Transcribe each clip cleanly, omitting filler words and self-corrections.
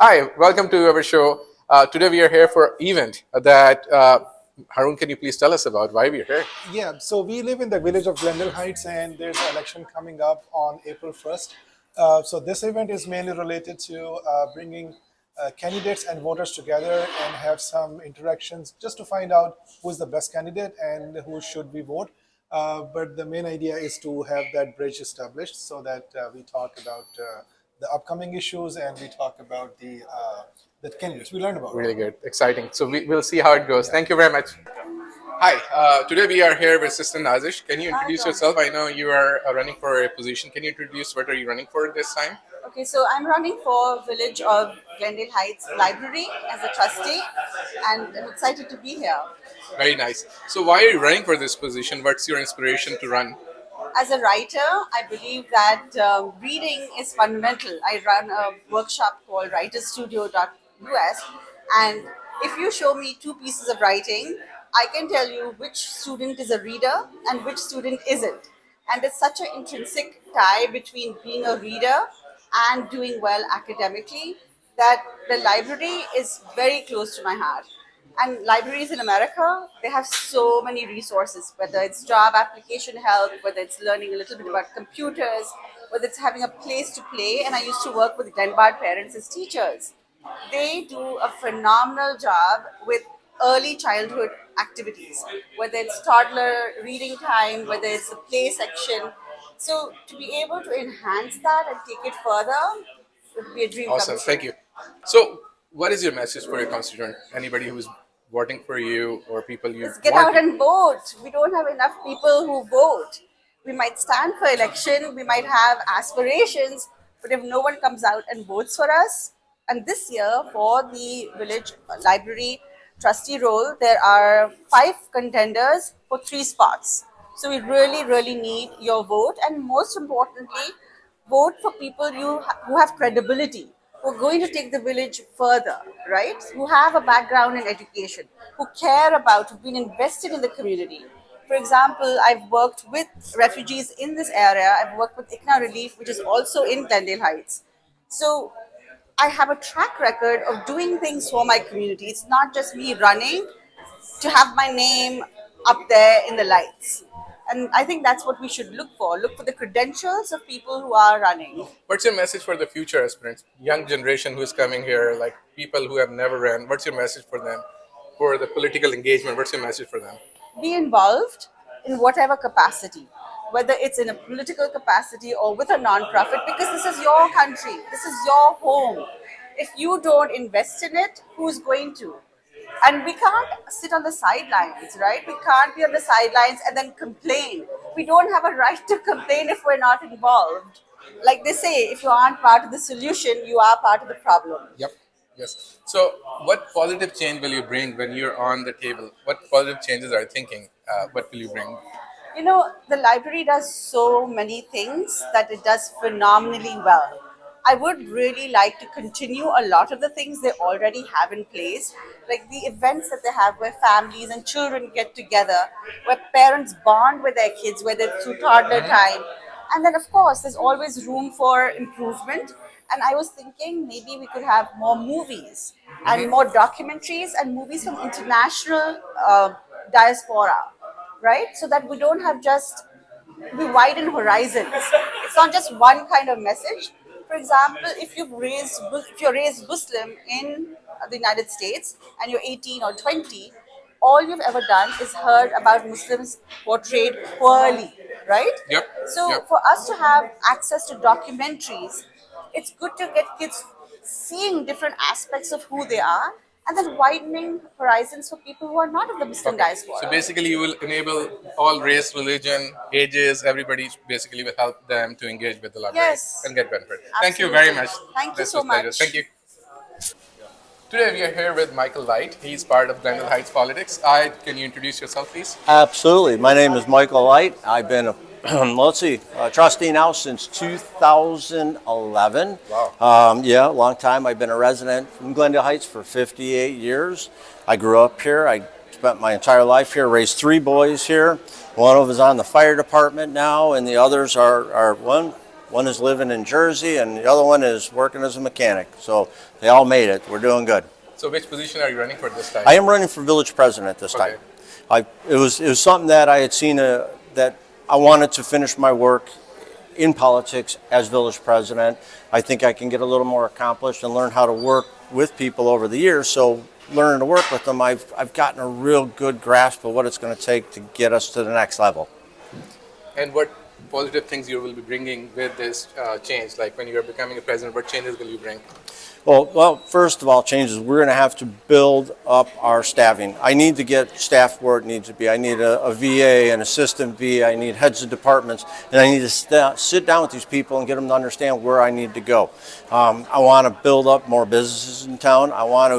Hi, welcome to our show. Today we are here for an event that Harun, can you please tell us about why we're here? Yeah, so we live in the village of Glendale Heights, and there's an election coming up on April 1st. So this event is mainly related to bringing candidates and voters together and have some interactions just to find out who's the best candidate and who should we vote. But the main idea is to have that bridge established so that we talk about the upcoming issues and we talk about the candidates we learn about. Really good, exciting. So we'll see how it goes. Thank you very much. Hi, today we are here with Sister Nazish. Can you introduce yourself? I know you are running for a position. Can you introduce what are you running for this time? Okay, so I'm running for Village of Glendale Heights Library as a trustee, and I'm excited to be here. Very nice. So why are you running for this position? What's your inspiration to run? As a writer, I believe that reading is fundamental. I run a workshop called writerstudio.us, and if you show me two pieces of writing, I can tell you which student is a reader and which student isn't. And there's such an intrinsic tie between being a reader and doing well academically that the library is very close to my heart. And libraries in America, they have so many resources, whether it's job application help, whether it's learning a little bit about computers, whether it's having a place to play. And I used to work with Denbard parents as teachers. They do a phenomenal job with early childhood activities, whether it's toddler reading time, whether it's the play section. So to be able to enhance that and take it further would be a dream Awesome, come true. thank you. So, what is your message for your constituent? Anybody who's voting for you or people you Just get want out to? and vote. We don't have enough people who vote. We might stand for election, we might have aspirations, but if no one comes out and votes for us, and this year for the village library trustee role, there are 5 contenders for 3 spots. So we really, really need your vote, and most importantly, vote for people who have credibility, who are going to take the village further, right? Who have a background in education, who care about, who've been invested in the community. For example, I've worked with refugees in this area. I've worked with ICNA Relief, which is also in Glendale Heights. So I have a track record of doing things for my community. It's not just me running to have my name up there in the lights. And I think that's what we should look for. Look for the credentials of people who are running. What's your message for the future aspirants, young generation who is coming here, like people who have never ran? What's your message for them, for the political engagement? What's your message for them? Be involved in whatever capacity, whether it's in a political capacity or with a non-profit, because this is your country, this is your home. If you don't invest in it, who's going to? And we can't sit on the sidelines, right? We can't be on the sidelines and then complain. We don't have a right to complain if we're not involved. Like they say, if you aren't part of the solution, you are part of the problem. Yep. Yes. So, what positive change will you bring when you're on the table? What positive changes are you thinking? What will you bring? You know, the library does so many things that it does phenomenally well. I would really like to continue a lot of the things they already have in place, like the events that they have where families and children get together, where parents bond with their kids, whether it's through toddler time. And then, of course, there's always room for improvement. And I was thinking maybe we could have more movies and more documentaries and movies from international diaspora, right? So that we don't have just we widen horizons. It's not just one kind of message. For example, if you're raised Muslim in the United States and you're 18 or 20, all you've ever done is heard about Muslims portrayed poorly, right? Yep. So Yep. for us to have access to documentaries, it's good to get kids seeing different aspects of who they are and then widening horizons for people who are not of the Muslim Okay. So diaspora. basically, you will enable all race, religion, ages, everybody basically will help them to engage with the library Yes, and get benefit. Thank you very absolutely. much. Thank you This so was pleasure. much. Thank you. Today we are here with Michael Light. He's part of Glendale Heights Politics. Can you introduce yourself, please? Absolutely. My name is Michael Light. I've been a trustee now since 2011. Wow. Yeah, a long time. I've been a resident from Glendale Heights for 58 years. I grew up here. I spent my entire life here, raised 3 boys here. One of them is on the fire department now, and the others are one One is living in Jersey, and the other one is working as a mechanic. So they all made it. We're doing good. So which position are you running for this time? I am running for village president this Okay. time. It was something that I had seen that I wanted to finish my work in politics as village president. I think I can get a little more accomplished and learn how to work with people over the years. So learning to work with them, I've gotten a real good grasp of what it's going to take to get us to the next level. And what positive things you will be bringing with this change? Like when you are becoming a president, what changes will you bring? Well, first of all, changes. We're going to have to build up our staffing. I need to get staff where it needs to be. I need a VA, an assistant VA. I need heads of departments, and I need to sit down with these people and get them to understand where I need to go. I want to build up more businesses in town. I want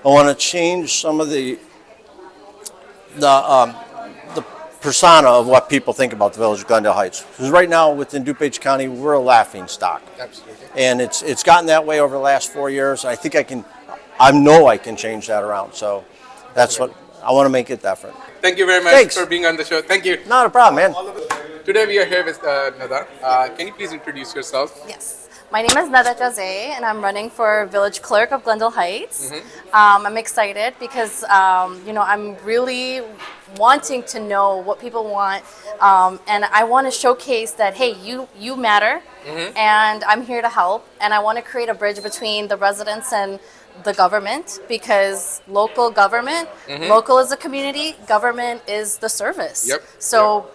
to change some of the persona of what people think about the village of Glendale Heights. Because right now, within DuPage County, we're a laughing stock. Absolutely. And it's gotten that way over the last 4 years. I think I know I can change that around. So that's what I want to make it different. Thank you very much Thanks. for being on the show. Thank you. Not a problem, man. Today we are here with Nada. Can you please introduce yourself? Yes. My name is Nada Jose, and I'm running for village clerk of Glendale Heights. I'm excited because, I'm really wanting to know what people want, and I want to showcase that, hey, you matter, and I'm here to help, and I want to create a bridge between the residents and the government, because local government, local is a community, government is the service. Yep. So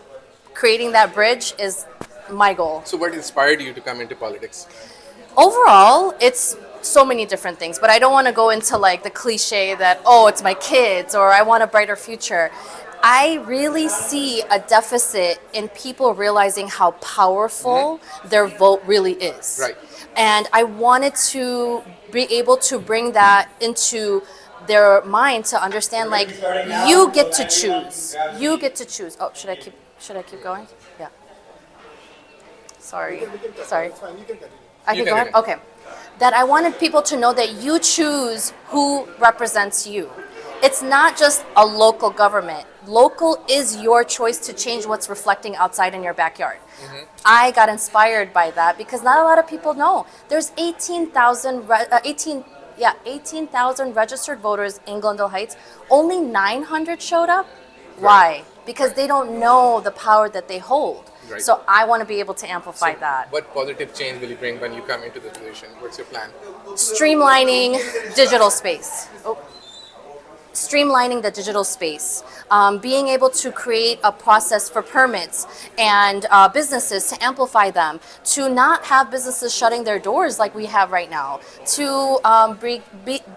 creating that bridge is my goal. So what inspired you to come into politics? Overall, it's so many different things, but I don't want to go into like the cliche that, oh, it's my kids or I want a brighter future. I really see a deficit in people realizing how powerful their vote really is. Right. And I wanted to be able to bring that into their mind to understand, like, you get to choose. You get to choose. Oh, should I keep going? Yeah. Sorry. I You can go can ahead? Okay. That I wanted people to know that you choose who represents you. It's not just a local government. Local is your choice to change what's reflecting outside in your backyard. I got inspired by that because not a lot of people know. There's 18,000 registered voters in Glendale Heights. Only 900 showed up. Why? Because they don't know the power that they hold. Right. So I want to be able to amplify that. What positive change will you bring when you come into this position? What's your plan? Streamlining digital space. Streamlining the digital space, being able to create a process for permits and businesses to amplify them, to not have businesses shutting their doors like we have right now, to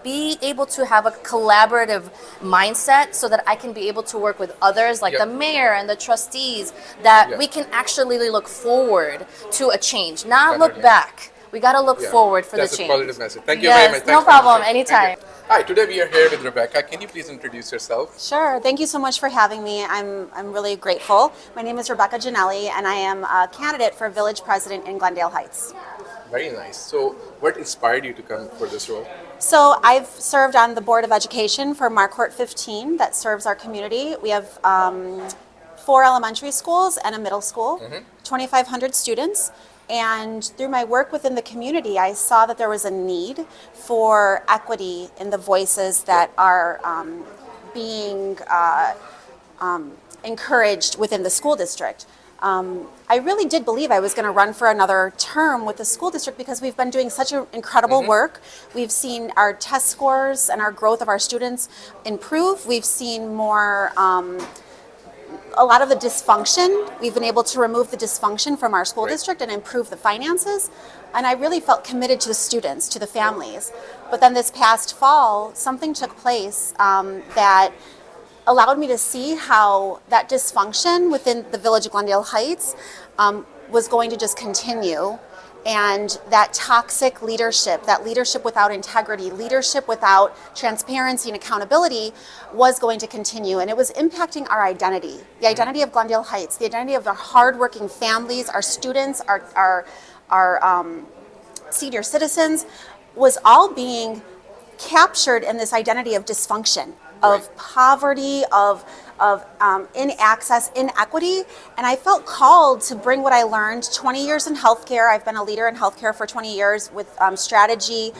be able to have a collaborative mindset so that I can be able to work with others like the mayor and the trustees, that we can actually look forward to a change, not look back. We got to look forward for That's the change. That's a positive message. Thank you very much. Yes, Thanks no for the problem, show. anytime. Thank you. Hi, today we are here with Rebecca. Can you please introduce yourself? Sure. Thank you so much for having me. I'm really grateful. My name is Rebecca Janelli, and I am a candidate for village president in Glendale Heights. Very nice. So what inspired you to come for this role? So I've served on the Board of Education for Marquardt 15 that serves our community. We have 4 elementary schools and a middle school, 2,500 students. And through my work within the community, I saw that there was a need for equity in the voices that are being encouraged within the school district. I really did believe I was going to run for another term with the school district because we've been doing such incredible work. We've seen our test scores and our growth of our students improve. We've seen more a lot of the dysfunction. We've been able to remove the dysfunction from our school district and improve the finances. And I really felt committed to the students, to the families. But then this past fall, something took place that allowed me to see how that dysfunction within the village of Glendale Heights was going to just continue. And that toxic leadership, that leadership without integrity, leadership without transparency and accountability was going to continue. And it was impacting our identity, the identity of Glendale Heights, the identity of our hardworking families, our students, our senior citizens, was all being captured in this identity of dysfunction. of poverty, of inequity. And I felt called to bring what I learned 20 years in healthcare. I've been a leader in healthcare for 20 years with strategy,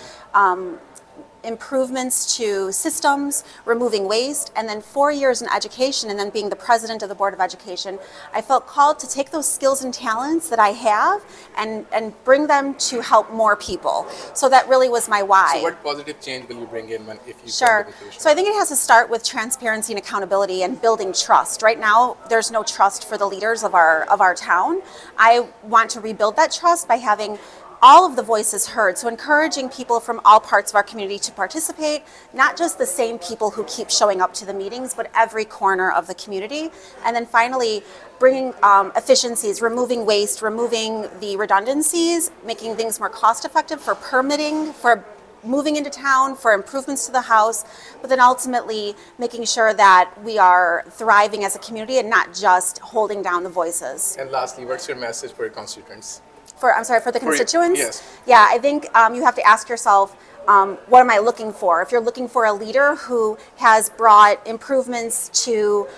improvements to systems, removing waste, and then 4 years in education, and then being the president of the Board of Education. I felt called to take those skills and talents that I have and bring them to help more people. So that really was my why. So what positive change will you bring in if you Sure. come to the position? So I think it has to start with transparency and accountability and building trust. Right now, there's no trust for the leaders of our town. I want to rebuild that trust by having all of the voices heard. So encouraging people from all parts of our community to participate, not just the same people who keep showing up to the meetings, but every corner of the community. And then finally, bringing efficiencies, removing waste, removing the redundancies, making things more cost effective for permitting, for moving into town, for improvements to the house, but then ultimately making sure that we are thriving as a community and not just holding down the voices. And lastly, what's your message for your constituents? For the constituents? Yes. Yeah, I think you have to ask yourself, what am I looking for? If you're looking for a leader who has brought improvements to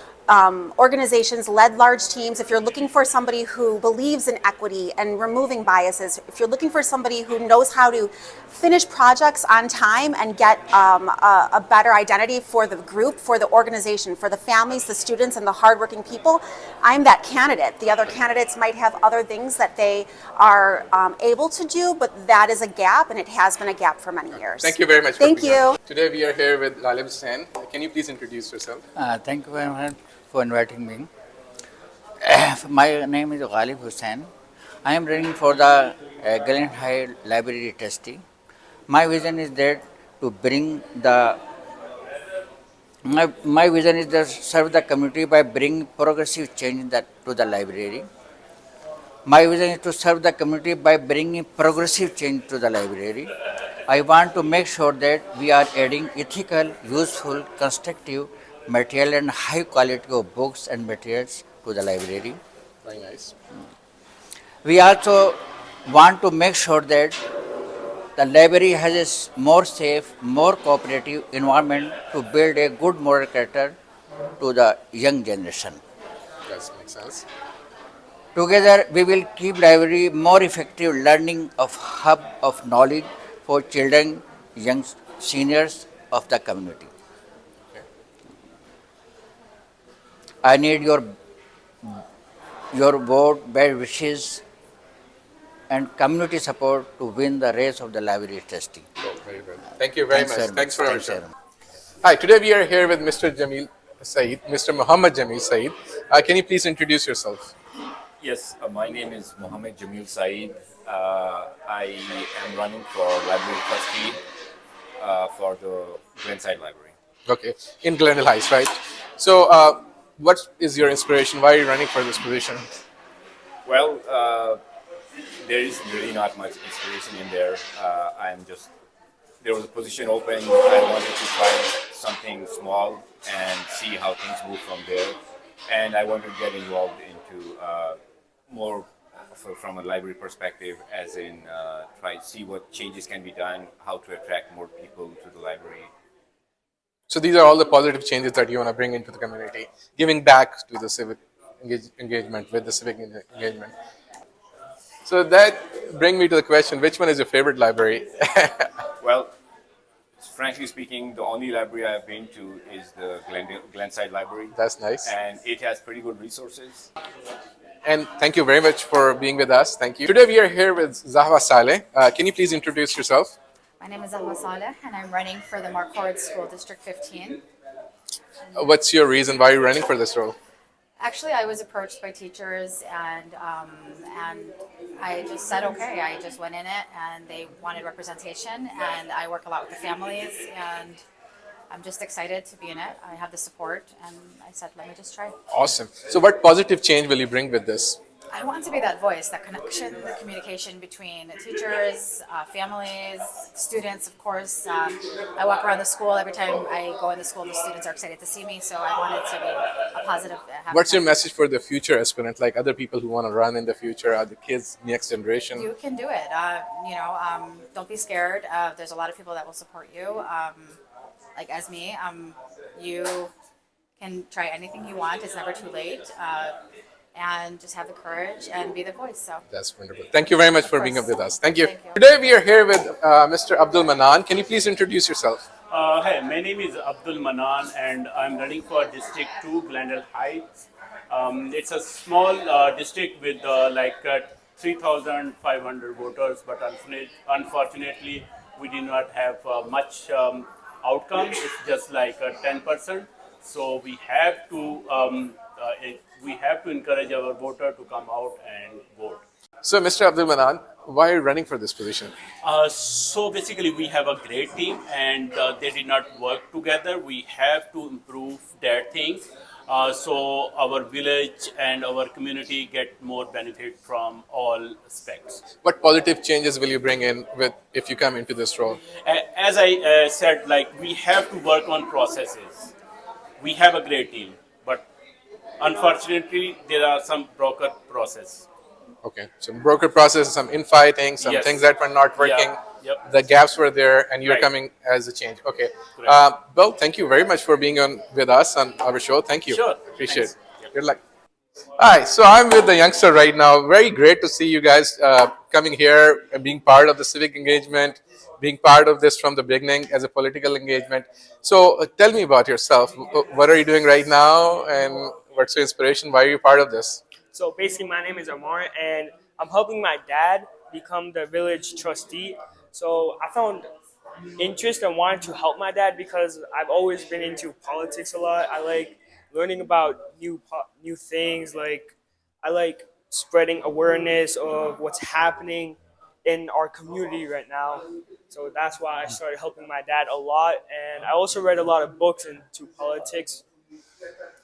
organizations, led large teams, if you're looking for somebody who believes in equity and removing biases, if you're looking for somebody who knows how to finish projects on time and get a better identity for the group, for the organization, for the families, the students, and the hardworking people, I'm that candidate. The other candidates might have other things that they are able to do, but that is a gap, and it has been a gap for many years. Thank you very much. Thank being here. you. Today we are here with Ghalib Hussain. Can you please introduce yourself? Thank you very much for inviting me. My name is Ghalib Hussain. I am running for the Glendale Height Library trustee. My vision is that to bring the my vision is to serve the community by bringing progressive change to the library. My vision is to serve the community by bringing progressive change to the library. I want to make sure that we are adding ethical, useful, constructive material and high quality of books and materials to the library. Very nice. We also want to make sure that the library has a more safe, more cooperative environment to build a good moral character to the young generation. That makes sense. Together, we will keep library more effective learning of hub of knowledge for children, young seniors of the community. I need your vote, best wishes, and community support to win the race of the library trustee. Oh, very good. Thank you very Thanks much. very much. Thanks for Thanks our show. very much. Hi, today we are here with Mr. Jamil Saeed, Mr. Muhammad Jamil Saeed. Can you please introduce yourself? Yes, my name is Mohammed Jamil Saeed. I am running for library trustee for the Glenside Library. Okay, in Glendale Heights, right? So, what is your inspiration? Why are you running for this position? Well, there is really not much inspiration in there. There was a position open. I wanted to try something small and see how things move from there. And I wanted to get involved into more from a library perspective, as in try to see what changes can be done, how to attract more people to the library. So, these are all the positive changes that you want to bring into the community, giving back to the civic engagement with the civic engagement. So, that brings me to the question: which one is your favorite library? Well, frankly speaking, the only library I've been to is the Glenside Library. That's nice. And it has pretty good resources. And thank you very much for being with us. Thank you. Today we are here with Zahwa Saleh. Can you please introduce yourself? My name is Ahma Saleh, and I'm running for the Marquardt School District 15. What's your reason why you're running for this role? Actually, I was approached by teachers, and I just said okay. I just went in it, and they wanted representation, and I work a lot with the families, and I'm just excited to be in it. I have the support, and I said, let me just try. Awesome. So, what positive change will you bring with this? I want to be that voice, that connection, the communication between teachers, families, students, of course. I walk around the school. Every time I go in the school, the students are excited to see me, so I want it to be a positive. What's your message for the future aspirant, like other people who want to run in the future, or the kids, next generation? You can do it. Don't be scared. There's a lot of people that will support you. Like as me, you can try anything you want. It's never too late. And just have the courage and be the voice. So That's wonderful. Thank you very much Of for being up course. with us. Thank you. Thank you. Today we are here with Mr. Abdul Manan. Can you please introduce yourself? Hi, my name is Abdul Manan and I'm running for District 2, Glendale Heights. It's a small district with 3,500 voters, but unfortunately, we did not have much outcome. It's just like 10%. So we have to encourage our voter to come out and vote. So, Mr. Abdul Manan, why are you running for this position? So basically, we have a great team, and they did not work together. We have to improve that thing, so our village and our community get more benefit from all aspects. What positive changes will you bring in with if you come into this role? As I said, like we have to work on processes. We have a great team, but unfortunately, there are some broken process. Okay, some broker process, some infighting, some Yes. things that were not working. Yep. The gaps were there, and you're Right. coming as a change. Okay. Correct. Well, thank you very much for being on with us on our show. Thank you. Sure. Appreciate Thanks. it. Good luck. Hi, so I'm with the youngster right now. Very great to see you guys coming here and being part of the civic engagement, being part of this from the beginning as a political engagement. So tell me about yourself. What are you doing right now, and what's your inspiration? Why are you part of this? So basically, my name is Amar, and I'm helping my dad become the village trustee. So I found interest and wanted to help my dad because I've always been into politics a lot. I like learning about new things. Like I like spreading awareness of what's happening in our community right now. So that's why I started helping my dad a lot, and I also read a lot of books into politics.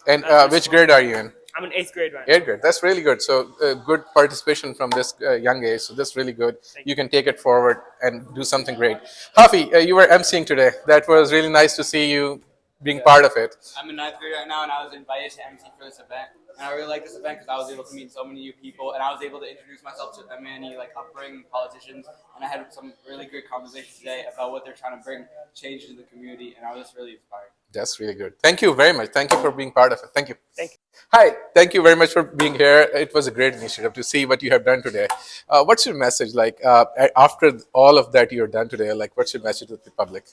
And which grade are you in? I'm in 8th grade right now. Eighth grade. That's really good. So good participation from this young age. So that's really good. You can take it forward and do something great. Hafi, you were emceeing today. That was really nice to see you being part of it. I'm in 9th grade right now, and I was invited to MC for this event. And I really like this event because I was able to meet so many new people, and I was able to introduce myself to many upbringing politicians. And I had some really great conversations today about what they're trying to bring change to the community, and I was just really inspired. That's really good. Thank you very much. Thank you for being part of it. Thank you. Thank you. Hi. Thank you very much for being here. It was a great initiative to see what you have done today. What's your message like after all of that you're done today? Like, what's your message to the public?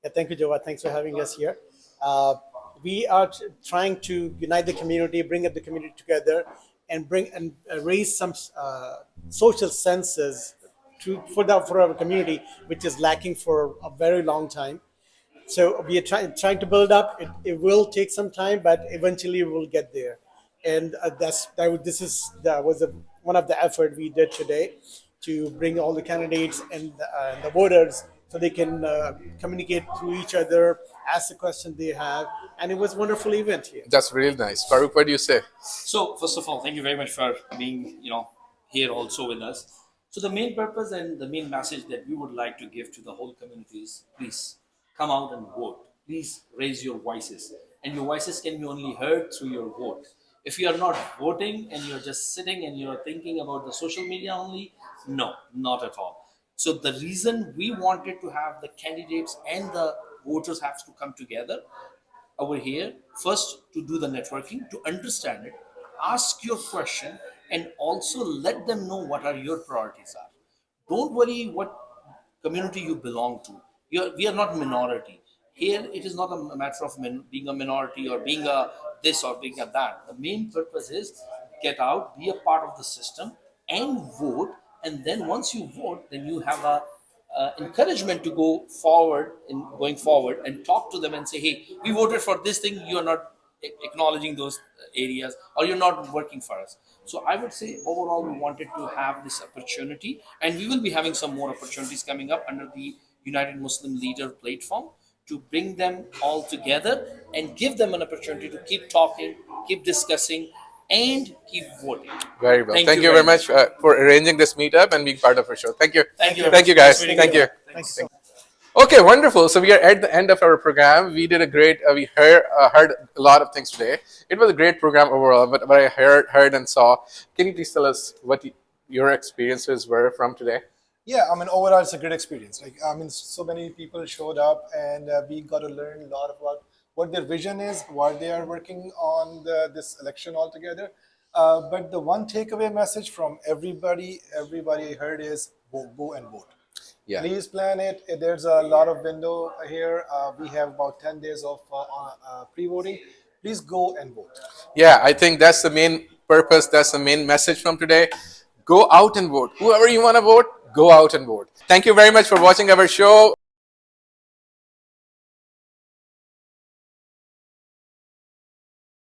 Yeah, thank you, Jova. Thanks for having us here. We are trying to unite the community, bring up the community together, and bring and raise some social senses for our community, which is lacking for a very long time. So we are trying to build up. It will take some time, but eventually we will get there. And that was one of the effort we did today to bring all the candidates and the voters so they can communicate through each other, ask the question they have, and it was a wonderful event here. That's really nice. Farooq, what do you say? So first of all, thank you very much for being, here also with us. So the main purpose and the main message that we would like to give to the whole community is please come out and vote. Please raise your voices. And your voices can be only heard through your vote. If you are not voting and you're just sitting and you're thinking about the social media only, no, not at all. So the reason we wanted to have the candidates and the voters have to come together over here, first to do the networking, to understand it, ask your question, and also let them know what are your priorities are. Don't worry what community you belong to. We are not minority. Here, it is not a matter of being a minority or being a this or being a that. The main purpose is get out, be a part of the system, and vote. And then once you vote, then you have a encouragement to going forward and talk to them and say, hey, we voted for this thing. You are not acknowledging those areas, or you're not working for us. So I would say overall, we wanted to have this opportunity, and we will be having some more opportunities coming up under the United Muslim Leader platform to bring them all together and give them an opportunity to keep talking, keep discussing, and keep voting. Very well. Thank you very much for arranging this meetup and being part of our show. Thank you. Thank you. Thank you, guys. Nice meeting Thank you. you. Thanks so much. Okay, wonderful. So we are at the end of our program. We did a great. We heard a lot of things today. It was a great program overall. But what I heard and saw. Can you please tell us what your experiences were from today? Yeah, I mean, overall, it's a great experience. So many people showed up, and we got to learn a lot about what their vision is, what they are working on this election altogether. But the one takeaway message from everybody I heard is go and vote. Yeah. Please plan it. There's a lot of window here. We have about 10 days of pre-voting. Please go and vote. Yeah, I think that's the main purpose. That's the main message from today. Go out and vote. Whoever you want to vote, go out and vote. Thank you very much for watching our show.